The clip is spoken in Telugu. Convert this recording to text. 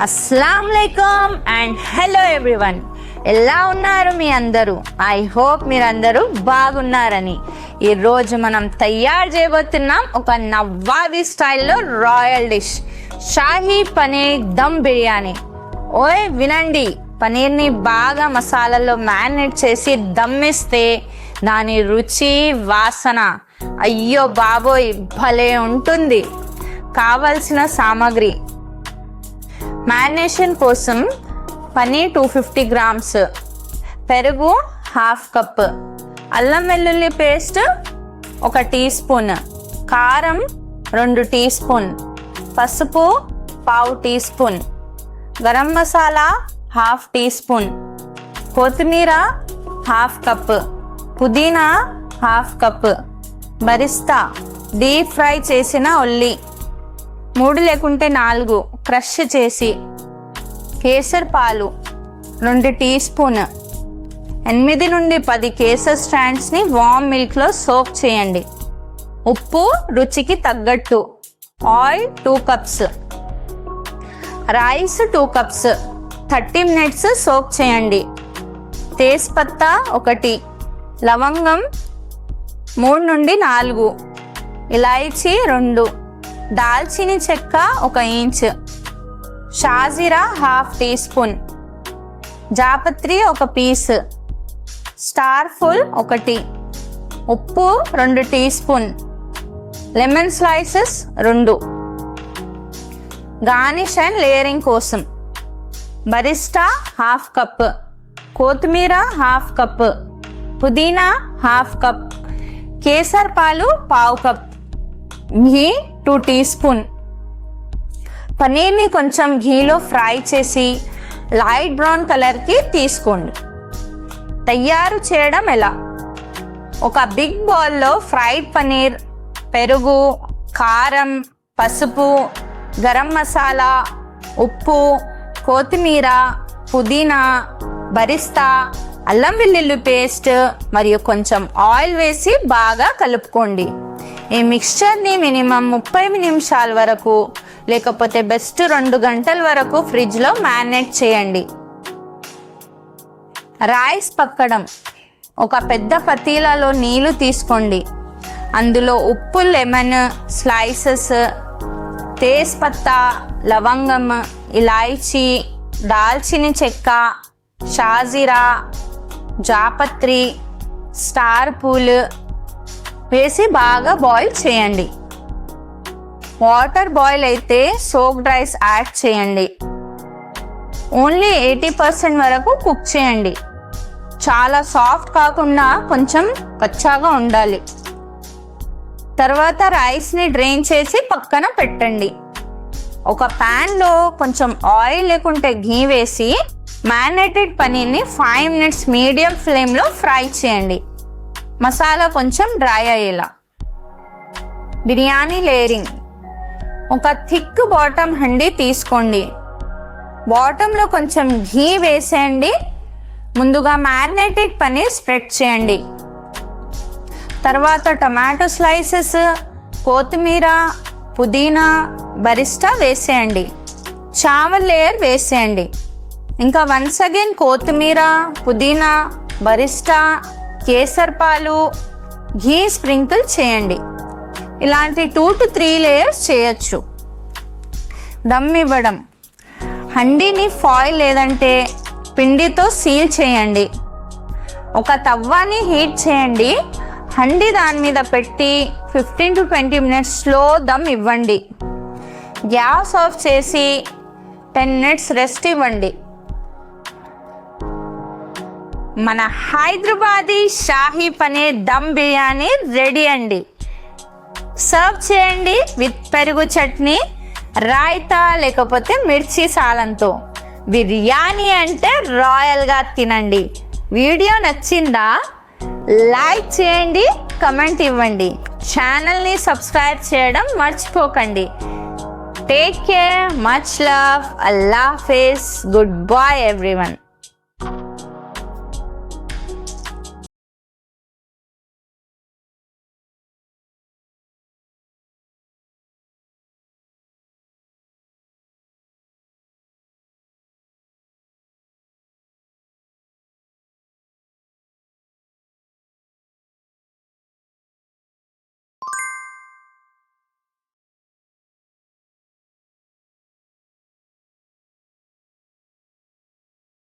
అస్సలాముఅలైకుం అండ్ హలో ఎవ్రీవన్. ఎలా ఉన్నారు మీ అందరూ? ఐ హోప్ మీరందరూ బాగున్నారని. ఈరోజు మనం తయారు చేయబోతున్నాం ఒక నవాబీ స్టైల్లో రాయల్ డిష్, షాహీ పనీర్ దమ్ బిర్యానీ. ఓయ్ వినండి, పనీర్ని బాగా మసాలాలో మ్యారినేట్ చేసి దమ్ ఇస్తే దాని రుచి వాసన అయ్యో బాబోయ్ భలే ఉంటుంది. కావలసిన సామాగ్రి: మ్యారినేషన్ కోసం పనీర్ 250 గ్రామ్స్, పెరుగు ½ కప్, అల్లం వెల్లుల్లి పేస్ట్ 1 టీ స్పూన్, కారం 2 టీ స్పూన్, పసుపు ½ teaspoon, garam masala ½ teaspoon, కొత్తిమీర ½ కప్, పుదీనా ½ కప్, బరిస్తా డీప్ ఫ్రై చేసిన ఉల్లి 3 లేకుంటే 4 క్రష్ చేసి, కేసర్ పాలు 2 టీ స్పూన్, 8 నుండి 10 కేసర్ స్టాండ్స్ని వామ్ మిల్క్లో సోక్ చేయండి, ఉప్పు రుచికి తగ్గట్టు, oil 2 cups, rice 2 cups 30 minutes soak చేయండి, తేజ్పత్తా 1, లవంగం 3 నుండి 4, ఇలాయచీ 2, దాల్చిని చెక్క 1 ఇంచ్, షాజీరా ½ టీ స్పూన్, జాపత్రి 1 పీస్, స్టార్ ఫుల్ 1, ఉప్పు 2 teaspoon, lemon slices 2. Garnish and layering కోసం బరిస్టా ½ కప్, కొత్తిమీర ½ కప్, పుదీనా ½ కప్, కేసర్ పాలు ½ కప్, ఘీ 2 టీ స్పూన్. పనీర్ని కొంచెం ఘీలో ఫ్రై చేసి లైట్ బ్రౌన్ కలర్కి తీసుకోండి. తయారు చేయడం ఎలా? ఒక బిగ్ బౌల్లో ఫ్రైడ్ పనీర్, పెరుగు, కారం, పసుపు, గరం మసాలా, ఉప్పు, కొత్తిమీర, పుదీనా, బరిస్తా, అల్లం వెల్లుల్లి పేస్ట్ మరియు కొంచెం ఆయిల్ వేసి బాగా కలుపుకోండి. ఈ మిక్స్చర్ని మినిమం 30 నిమిషాల వరకు లేకపోతే బెస్ట్ 2 గంటల వరకు ఫ్రిడ్జ్లో మ్యారినేట్ చేయండి. రైస్ పక్కడం: ఒక పెద్ద పతీలాలో నీళ్లు తీసుకోండి. అందులో ఉప్పు, లెమన్ స్లైసెస్, తేజ్పత్తా, లవంగం, ఇలాయచీ, దాల్చిని చెక్క, షాజీరా, జాపత్రి, స్టార్ పూలు వేసి బాగా బాయిల్ చేయండి. వాటర్ బాయిల్ అయితే సోక్డ్ రైస్ యాడ్ చేయండి. ఓన్లీ 80% వరకు కుక్ చేయండి. చాలా సాఫ్ట్ కాకుండా కొంచెం కచ్చాగా ఉండాలి. తర్వాత రైస్ని డ్రైన్ చేసి పక్కన పెట్టండి. ఒక ప్యాన్లో కొంచెం ఆయిల్ లేకుంటే ఘీ వేసి మ్యారినేటెడ్ పనీర్ని 5 మినిట్స్ మీడియం ఫ్లేమ్లో ఫ్రై చేయండి. మసాలా కొంచెం డ్రై అయ్యేలా. బిర్యానీ లేయరింగ్: ఒక థిక్ బాటమ్ హండీ తీసుకోండి. బాటంలో కొంచెం ఘీ వేసేయండి. ముందుగా మ్యారినేటెడ్ పనీర్ స్ప్రెడ్ చేయండి. తర్వాత టమాటో స్లైసెస్, కొత్తిమీర, పుదీనా, బరిస్టా వేసేయండి. చావల్ లేయర్ వేసేయండి. ఇంకా వన్స్ అగైన్ కొత్తిమీర, పుదీనా, బరిస్టా, కేసర్ పాలు, ఘీ స్ప్రింకిల్ చేయండి. ఇలాంటి 2 to 3 లేయర్స్ చేయొచ్చు. దమ్ ఇవ్వడం: హండీని ఫాయిల్ లేదంటే పిండితో సీల్ చేయండి. ఒక తవ్వాని హీట్ చేయండి. హండీ దాని మీద పెట్టి 15 to 20 మినిట్స్ స్లో దమ్ ఇవ్వండి. గ్యాస్ ఆఫ్ చేసి 10 మినిట్స్ రెస్ట్ ఇవ్వండి. మన హైదరాబాదీ షాహీ పనీర్ దమ్ బిర్యానీ రెడీ అండి. సర్వ్ చేయండి విత్ పెరుగు చట్నీ, రాయితా లేకపోతే మిర్చి సాలంతో. బిర్యానీ అంటే రాయల్గా తినండి. వీడియో నచ్చిందా? లైక్ చేయండి, కమెంట్ ఇవ్వండి. ఛానల్ని సబ్స్క్రైబ్ చేయడం మర్చిపోకండి. టేక్ కేర్, మచ్ లవ్, అల్లా హాఫిజ్, గుడ్ బై ఎవ్రీవన్.